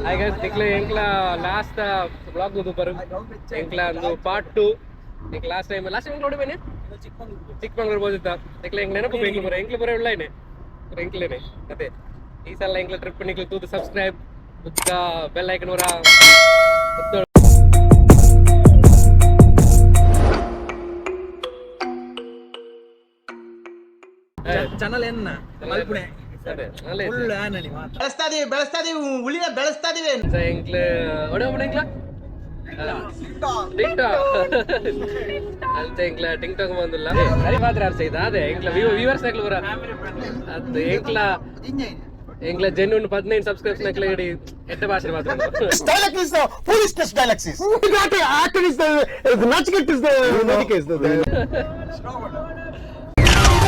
Hi guys ಎಂಕ್ಲ last blog ಬರು ಎಂಕ್ಲ ಒಂದು part 2 ಎಂಕ್ಲ last time ನೋಡಿ ಬನ್ನಿ ಚಿಕ್ಕಮಂಗ್ಳೂರು ಹೋಗಿದ್ದ ಎಂಕ್ಲ ಎಂಕ್ ನೆನಪು ಎಂಕ್ಲ ಬರೋ ಉಳ್ಳಾಯ್ನೆ ಎಂಕ್ಲೇನೆ ಅದೇ ಈ ಸಲ ಎಂಕ್ಲ ಟ್ರಿಪ್ ನಿಕ್ಲ ತೂದು ಸಬ್ಸ್ಕ್ರೈಬ್ ಉದ್ದ ಬೆಲ್ ಐಕನ್ ವರ ಚಾನಲ್ ಏನ ಮಲ್ಪುಣೆ ಬೆಳೆಸ್ತಾದೀವಿ ಉಳಿನ ಬೆಳೆಸ್ತಾದೀವಿ ಎಂಕ್ಲ ಒಡೆ ಎಂಕ್ಲ ಅಂತ ಎಂಕ್ಲ ಟಿಂಗ್ ಟಾಕ್ ಬಂದಿಲ್ಲ ಹರಿ ಮಾತ್ರ ಅರ್ಥ ಇದೆ ಅದೇ ಎಂಕ್ಲ ವ್ಯೂವರ್ಸ್ ನಾಕ್ಲ ಬರ ಅದು ಎಂಕ್ಲ ಜೆನ್ಯೂನ್ 15 ಸಬ್ಸ್ಕ್ರೈಬ್ಸ್ ನಾಕ್ಲ ಇಡಿ ಎಟ್ಟ ಭಾಷೆ ಮಾತಾಡೋದು dialect is the foolishness dialect is actor is the Nachket is the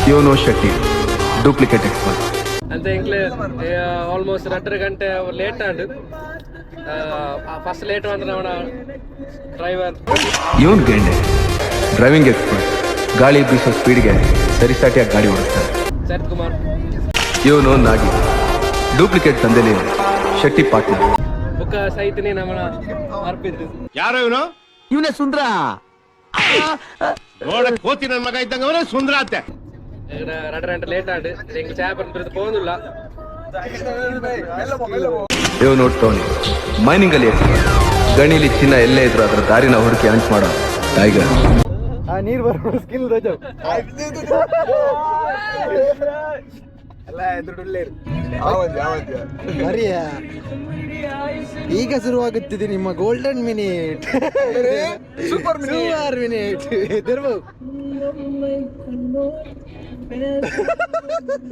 YONO Shetty duplicate expert ಅಂತ ಎಂಕ್ಲ ಆಲ್ಮೋಸ್ಟ್ 2 ಗಂಟೆ ಲೇಟ್ ಆಂಡ್ ಫಸ್ಟ್ ಲೇಟ್ ಅಂದ್ರೆ ಅವನ ಡ್ರೈವರ್ ಇವನ್ ಗೆಂಡೆ ಡ್ರೈವಿಂಗ್ ಎಕ್ಸ್ಪರ್ಟ್ ಗಾಳಿ ಬೀಸೋ ಸ್ಪೀಡ್ಗೆ ಸರಿಸಾಟಿಯಾಗಿ ಗಾಡಿ ಓಡಿಸ್ತಾರೆ ಶರತ್ ಕುಮಾರ್ ಇವನು ನಾಗಿ ಡೂಪ್ಲಿಕೇಟ್ ತಂದೆಲಿ ಶೆಟ್ಟಿ ಪಾರ್ಟ್ನರ್ ಬುಕ್ಕ ಸಹಿತನೇ ನಮ್ಮನ ಅರ್ಪಿದ್ರು ಯಾರೋ ಇವನೇ ಸುಂದ್ರ ನೋಡಕ್ ಕೋತಿ ನನ್ನ ಮಗ ಇದ್ದಂಗ ಅವನೇ ಸುಂದ್ರ ಅಂತೆ 2 ಗಂಟೆ ಲೇಟ್ ಆಂಡ್ ಎಂಕ್ಲ ಚಾಪರ್ ಬಿಡ್ದು ಹೋಗುದಿಲ್ಲ ಇವ್ ನೋಡ್ತವನಿ ಮೈನಿಂಗ್ ಅಲ್ಲಿ ಗಣಿಲಿ ಚಿನ್ನ ಎಲ್ಲೇ ಇದ್ರು ಅದರ ದಾರಿನ ಹುಡುಕಿ ಅಂಟ್ ಮಾಡೋ ಟೈಗರ್ ನೀರ್ ಬರೋ ಸ್ಕಿಲ್ ಈಗ ಶುರುವಾಗುತ್ತಿದೆ ನಿಮ್ಮ ಗೋಲ್ಡನ್ ಮಿನಿಟ್ ಸೂಪರ್ ಮಿನಿಟ್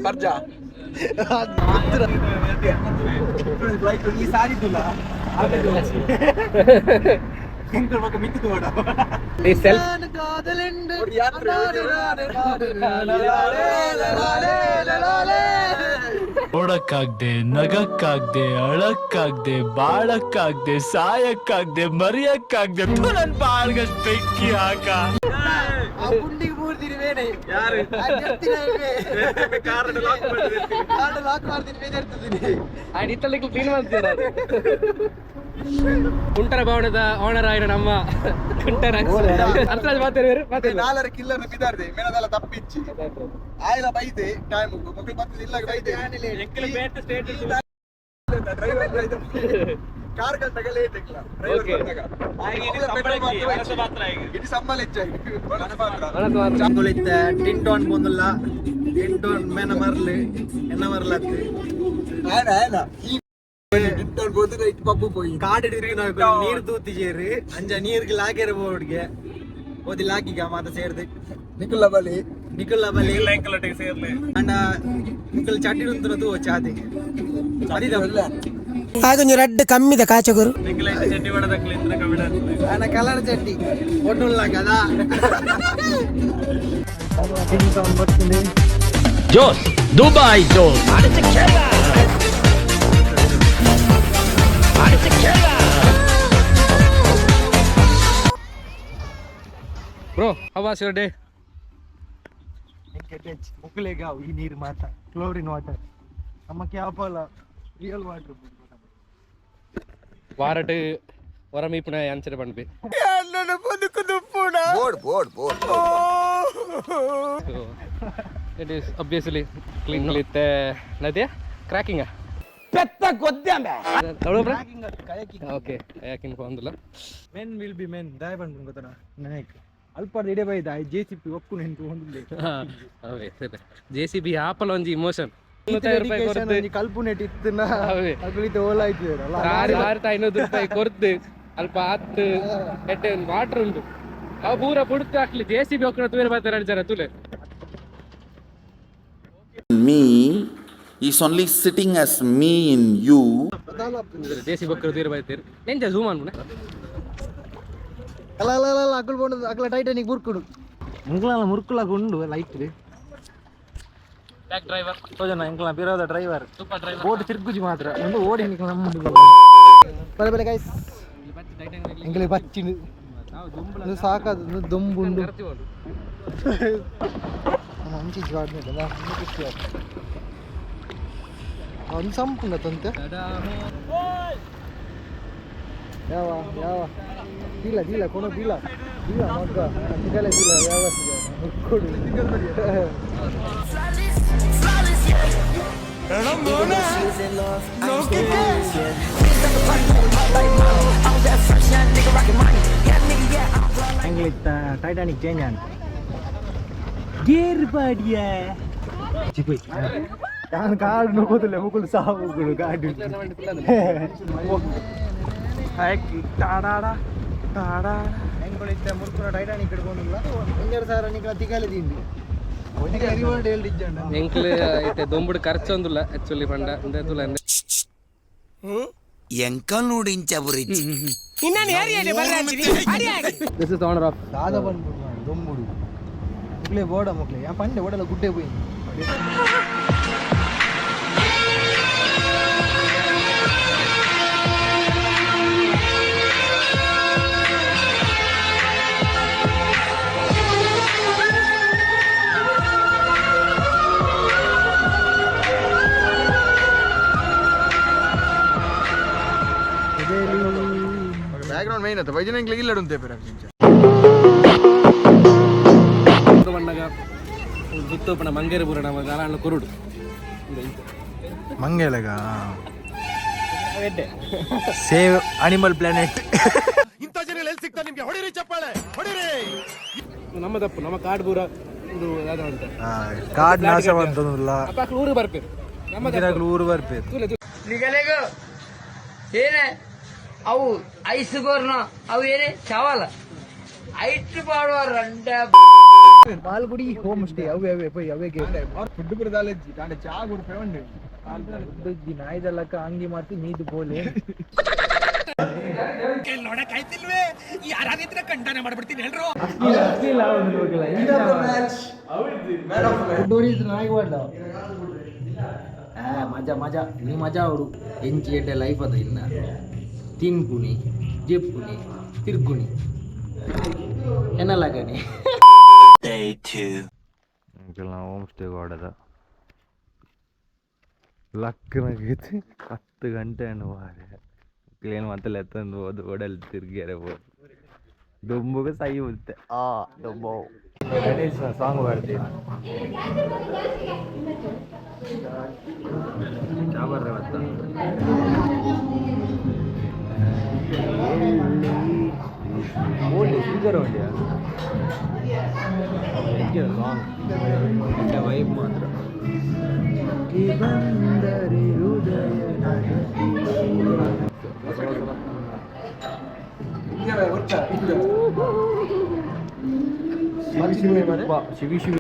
ಬರ್ಜಾ ಈ ಸಾರಿ ನೋಡಕ್ಕಾಗ್ದೆ ನಗಕ್ಕಾಗ್ದೆ ಅಳಕ್ಕಾಗ್ದೆ ಬಾಳಕ್ಕಾಗ್ದೆ ಸಾಯಕ್ಕಾಗ್ದೆ ಮರಿಯಕ್ಕಾಗ್ದೆ ನನ್ ಬಾಳ್ಗಷ್ಟು ಬೆಂಕಿ ಹಾಕ ಗುಂಡಿಗೆ ಮೂರ್ದಿರುವೇನೆ ಲಾಕ್ ಮಾಡ್ತೀನಿ ಕ್ಲೀನ್ ಮಾಡ್ತೀರ ಕುಂಟರ ಭವನದ ಓನರ್ ಆಯ್ನ ನಮ್ಮ ಕುಂಟರ ಅರ್ಥ ಮಾತಾಡಿ ನಾಲ್ಕು ಕಿಲ್ಲರ್ ಬಿದ್ದಾರ್ದೆ ಮೇನದೆಲ್ಲ ತಪ್ಪಿಚ್ಚಿ ಆಯ್ಲ ಬೈದೆ ಟೈಮ್ ಮಕ್ಕಳು ಬರ್ತದೆ ಇಲ್ಲ ಬೈದೆ ಕಾರ್ ಗಂಟೆಗೆ ಲೇಟ್ ಇಡೀ ಸಂಬಳ ಹೆಚ್ಚಾಗಿ ಟಿಂಟೋನ್ ಬಂದಿಲ್ಲ ಟಿಂಟೋನ್ ಮೇನ ಮರ್ಲಿ ಎನ್ನ ಮರ್ಲತ್ತಿ ಕಾಡು ನೀರು ತೂತಿಜೇರಿ ಅಂಜ ನೀರ್ಗೆ ಲಾಗ್ಯಾರ ಬೋರ್ಡ್ಗೆ ಓದಿ ಲಾಗಿಗ ಮಾತ ಸೇರ್ದೆ ನಿಕುಲ್ಲ ಬಲಿ ಸೇರ್ಲೆ ಅಂಡ ನಿಕುಲ್ ಚಟ್ಟಿ ಉಂತನ ತೂ ಚಾದೆ ಆಗೊಂದು ರಡ್ಡು ಕಮ್ಮಿದ ಕಾಚಗುರು ಚಟ್ನಿ ಮಾಡದಕ್ಲಿಂದ ಅಣ್ಣ ಕಲರ್ ಚಟ್ನಿ ಒಟ್ಟುಲ್ಲ ಕದಾ ಜೋಸ್ ದುಬೈ ಜೋಸ್ bro how was your day ಮುಕ್ಕಲೆಗಾವ್ ಈ ನೀರು ಮಾತ್ರ ಕ್ಲೋರಿನ್ ವಾಟರ್ ನಮ್ಮಕ್ಕೆ ಯಾಪಲ್ಲ ರಿಯಲ್ ವಾಟರ್ ವಾರಟ್ ಹೊರಮೀಪುಣ ಆನ್ಸರ್ ಬಂದ್ವಿ it is obviously clean with ನದಿಯ ಕ್ರ್ಯಾಕಿಂಗ್ ಓಕೆ ಯಾಕಿನ್ ಬಂದಿಲ್ಲ ಮೆನ್ ವಿಲ್ ಬಿ ಮೆನ್ ದಾಯ ಬಂದ್ ಗೊತ್ತಾನ ನಾಯಕ್ ಅಲ್ಪ ಇಡೇ ಬೈದ JCP ಒಪ್ಪು ನೆಂಟು ಹೊಂದಿಲ್ಲ ಅವೇ ಸರಿ JCB ಆಪಲ್ ಒಂಜಿ ಇಮೋಷನ್ ರೂಪಾಯಿ ಕಲ್ಪುನೆ ಇತ್ತನ ಅಗ್ಲಿತ ಓಲಾಯ್ತು ₹500 ಕೊರ್ದು ಅಲ್ಪ ಆತ್ ಎಟ್ಟೆ ವಾಟರ್ ಉಂಟು ಅವು ಪೂರ ಪುಡ್ತು ಹಾಕ್ಲಿ JCB ಒಕ್ಕನ ತೂರೆ ಬರ್ತಾರೆ 2 ಜನ ತುಲೆ me is only sitting as me in you JCB ಒಕ್ಕನ ತೂರೆ ಬರ್ತಾರೆ ನೆಂಜ ಝೂಮ್ ಮಾಡ್ಬಿಡ ಅಲ್ಲ ಅಕ್ಕಲ್ ಬೋಂಡು ಅಕ್ಕಲ ಟೈಟಾನಿಕ್ ಮುರ್ಕುಡು ಎಂಕ್ಲ ಮುರ್ಕುಲಾಗ ಉಂಡು ಲೈಟ್ ಬ್ಯಾಕ್ ಡ್ರೈವರ್ ತೋಜನ ಎಂಕ್ಲ ಬಿರೋದ ಡ್ರೈವರ್ ಸೂಪರ್ ಡ್ರೈವರ್ ಬೋಟ್ ತಿರ್ಗುಜಿ ಮಾತ್ರ ಒಂದು ಓಡಿ ನಿಕ್ಲ ನಮ್ಮ ಬಲೆ ಗೈಸ್ ಎಂಕ್ಲೆ ಬಚ್ಚಿಂಡು ಇದು ಸಾಕಾದ ದೊಂಬುಂಡು ಮಂಚಿ ಜಾಡ್ನಿಲ್ಲ ಒಂದು ಸಂಪುಂಡ ತಂತೆ ಯಾವ ಯಾವ ಇಲ್ಲ ಇಲ್ಲ ಕೊಡೋ ಇಲ್ಲ ಇಲ್ಲ ಮಗ ತಿಗಲ ಇಲ್ಲ ಯಾವ ಕೊಡು ಟೈಟಾನಿಕ್ ಚೇಂಜ್ ಅಂತ ಗೇರ್ ಬಾಡಿಯಾ ಚಿಪ್ಪಿ ನಾನು ಕಾಡು ನೋಗೋದಿಲ್ಲ ಮುಗುಳು ಸಾವುಗಳು ಗಾಡಿ ಹೆಂಗೊಳಿತ್ತೆ ಮುರ್ಕುನ ಟೈಟಾನಿಕ್ ಹಿಡ್ಕೊಂಡಿಲ್ಲ 2000 ನಿಕಲ ತಿಗಲೆ ತಿಂಡಿ ಒಟ್ಟಿಗೆ ರಿವಾರ್ಡ್ ಹೇಳ್ದಿಜ್ಜಂಡ ಎಂಕ್ಲು ಐತೆ ದೊಂಬುಡು ಖರ್ಚೊಂದುಲ್ಲ ಆಕ್ಚುಲಿ ಪಂಡ ಅಂದೆತುಲ ಅಂದೆ ಎಂಕಲ್ ನೋಡಿ ಇಂಚ ಬುರಿಚಿ ದಿಸ್ ಇಸ್ ಆನರ್ ಆಫ್ ದಾದ ಬಂದ್ಬಿಡು ದೊಂಬುಡು ಮುಕ್ಲೆ ಬೋಡ ಮುಕ್ಲೆ ಯಾ ಪಂಡೆ ಓಡಲ್ಲ ಗುಡ್ಡೆ போய் ಬ್ಯಾಕ್ಗ್ರೌಂಡ್ ಮೈನ್ ಆಯ್ತು ವೈಜನ ಇಂಗ್ಲಿಗೆ ಇಲ್ಲ ಉಂಟೆ ಪೇರ ಬಣ್ಣಗ ಗುತ್ತೋಪನ ಮಂಗೇರು ಪುರ ನಮ್ಮ ಗಾಲನ್ನು ಕುರುಡು ಮಂಗೇಲಗ ಸೇವ್ ಅನಿಮಲ್ ಪ್ಲಾನೆಟ್ ಇಂಥ ಜನ ಎಲ್ಲಿ ಸಿಗ್ತಾರೆ ನಿಮ್ಗೆ? ಹೊಡಿರಿ ಚಪ್ಪಾಳೆ, ಹೊಡಿರಿ. ನಮ್ಮ ತಪ್ಪು, ನಮ್ಮ ಕಾಡು ಪೂರ ಇದು ಯಾವ್ದು ಅಂತ ಕಾಡ್ ನಾಶವಂತಲ್ಲ ಅಪ್ಪ ಊರು ಬರ್ಪೇರು ನಮ್ಮ ಊರು ಬರ್ಬೇಕು ನಿಗಲೆಗು ಏನೇ ಅವು ಐಸುಗೋರ್ನ ಅವು ಏನೇ ಚಾವಲ್ಲ ಐಟ್ ಮಾಡುವ ರಂಡ ಮಾಲ್ಗುಡಿ ಹೋಮ್ ಸ್ಟೇ ಅವೇ ಅವೇ ಪೈ ಅವೇ ಫುಡ್ ಕೂಡ ದಾಲೆಜ್ಜಿ ದಾಂಡೆ ಚಾ ಕೂಡ ಪೇವಂಡೆ ಫುಡ್ ನಾಯ್ದಲ್ಲಕ ಅಂಗಿ ಮಾತು ನೀದು ಬೋಲೆ ನೋಡಕ್ಕಾಯ್ತಿಲ್ವೇ ಯಾರಾದಿದ್ರೆ ಕಂಡನ ಮಾಡ್ಬಿಡ್ತೀನಿ ಹೇಳ್ರು ನಾಯಿ ಮಾಡ್ದ ಮಜಾ ಮಜಾ ನೀ ಮಜಾ ಅವಡು ಎಂಚಿ ಎಡ್ಡೆ ಲೈಫ್ ಅದ ಇನ್ನ ತಿನ್ಕುನಿ ಜೆಪ್ಪುನಿ ತಿರ್ಗುನಿ ಎನ್ನಲಾಗನಿ ನಾವು ಹೋಮ್ ಸ್ಟೇಗೆ ಹೊಡೆದ ಲಕ್ಕನಾಗೈತಿ 10 ಗಂಟೆ ಅನ್ವಾರೆ ಕ್ಲೀನ್ ಮತ್ತೆ ಎತ್ತಂದು ಹೋದು ಓಡಲ್ಲಿ ತಿರ್ಗ್ಯಾರೆ ಹೋದು ದೊಂಬುಗೆ ಸೈ ಉತ್ತೆ ದೊಂಬ ಗಣೇಶ ಸಾಂಗ್ ಮಾಡ್ತೀನಿ ಚಾಬರ್ರೆ ಮತ್ತೆ ಓಲ್ಡ್ ಸ್ಪೀಕರ್ ಹೊಂದ್ಯಾ ಸಾಂಗ್ ವೈಬ್ ಮಾತ್ರ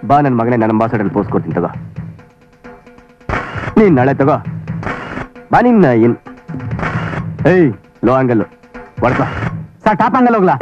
ಬಾ ನನ್ನ ಮಗನೇ ನನ್ನ ಅಂಬಾಸಡರ್ ಪೋಸ್ಟ್ ಕೊಡ್ತೀನಿ ತಗೋ ನೀನ್ ನಾಳೆ ತಗೋ ಬಾ ನಿನ್ನ ಏನ್ ಏಯ್ ಲೋ ಆಂಗಲ್ ಹೊಡ್ಕ ಸರ್ ಟಾಪ್ ಆಂಗಲ್ ಹೋಗ್ಲಾ